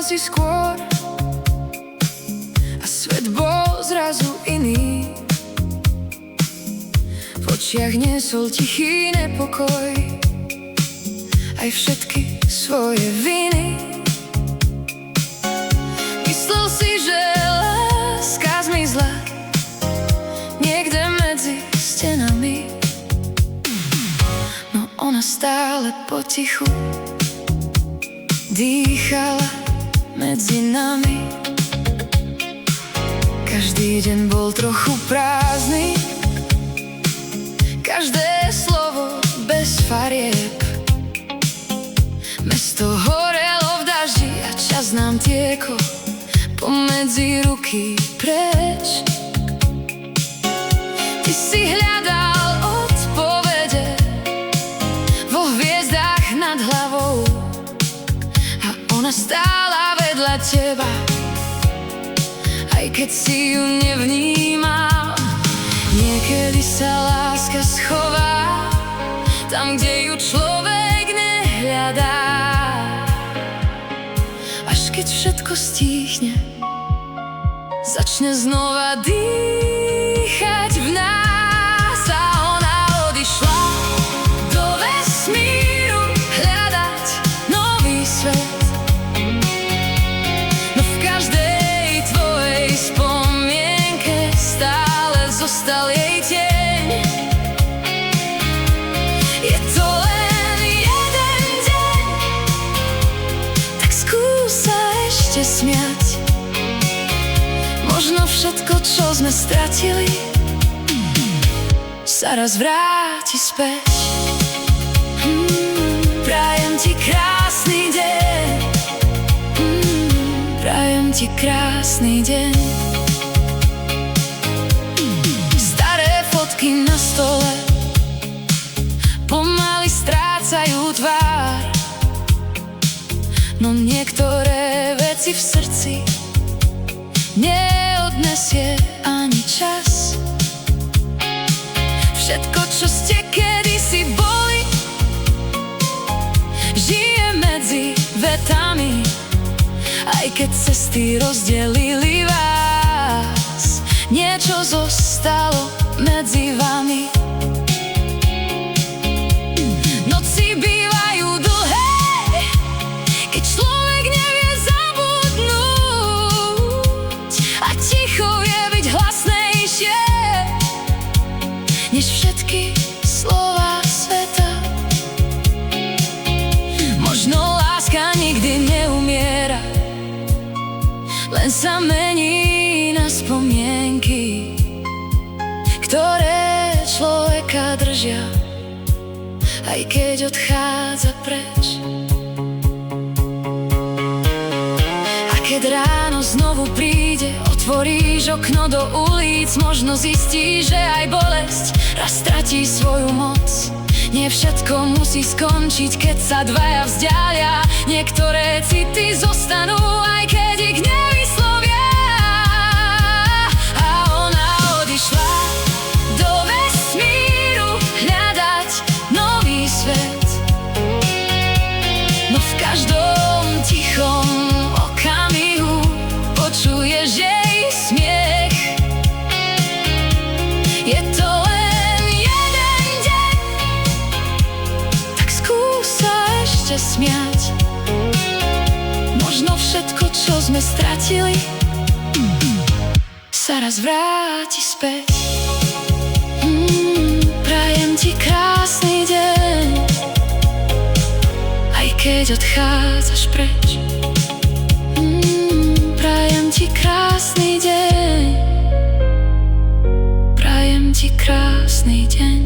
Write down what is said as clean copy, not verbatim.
si skôr a svet bol zrazu iný. V očiach niesol tichý nepokoj, aj všetky svoje viny. Myslel si, že láska zmizla niekde medzi stenami, no ona stále potichu dýchala medzi nami. Každý deň bol trochu prázdny, každé slovo bez farieb. Mesto horelo v daždi a čas nám tiekol pomedzi ruky preč. Ty si hľadal odpovede vo hviezdách nad hlavou a ona stála vedľa teba, aj keď si ju nevnímal. Niekedy sa láska schová tam, kde ju človek nehľadá. Až keď všetko stíchne, začne znova dýchať v nás. A ona odišla do vesmíru hľadať nový svet, no v každej tvojej spomienke stále zostal jej tieň. Je to len jeden deň, tak skús sa ešte smiať. Možno všetko, čo sme stratili, sa raz vráti späť. Prajem ti krásny deň, prajem ti krásny deň. Staré fotky na stole pomaly strácajú tvár, no niektoré veci v srdci neodnesie ani čas. Všetko, čo ste kedysi boli, žije medzi vetami, aj keď cesty rozdelili vás, niečo zostalo medzi vami. Noci bývajú dlhé, keď človek nevie zabudnúť, a ticho vie byť hlasnejšie než všetky slova sveta. Možno láska nikdy neumiera, len sa mení na spomienky, ktoré človeka držia, aj keď odchádza preč. A keď ráno znovu príde, otvoríš okno do ulic, možno zistíš, že aj bolesť raz stratí svoju moc. Nie všetko musí skončiť, keď sa dvaja vzdialia. Niektoré city zostanú, aj keď ich nevyslovia. A ona odišla do vesmíru hľadať nový svet, no v každom tichom okamihu počuješ jej smiech. Je to len jeden deň, tak skús sa ešte smiať. Možno všetko, čo sme stratili, sa raz vráti späť. Prajem ti krásny deň, aj keď odchádzaš preč. Prajem ti krásny deň, prajem ti krásny deň.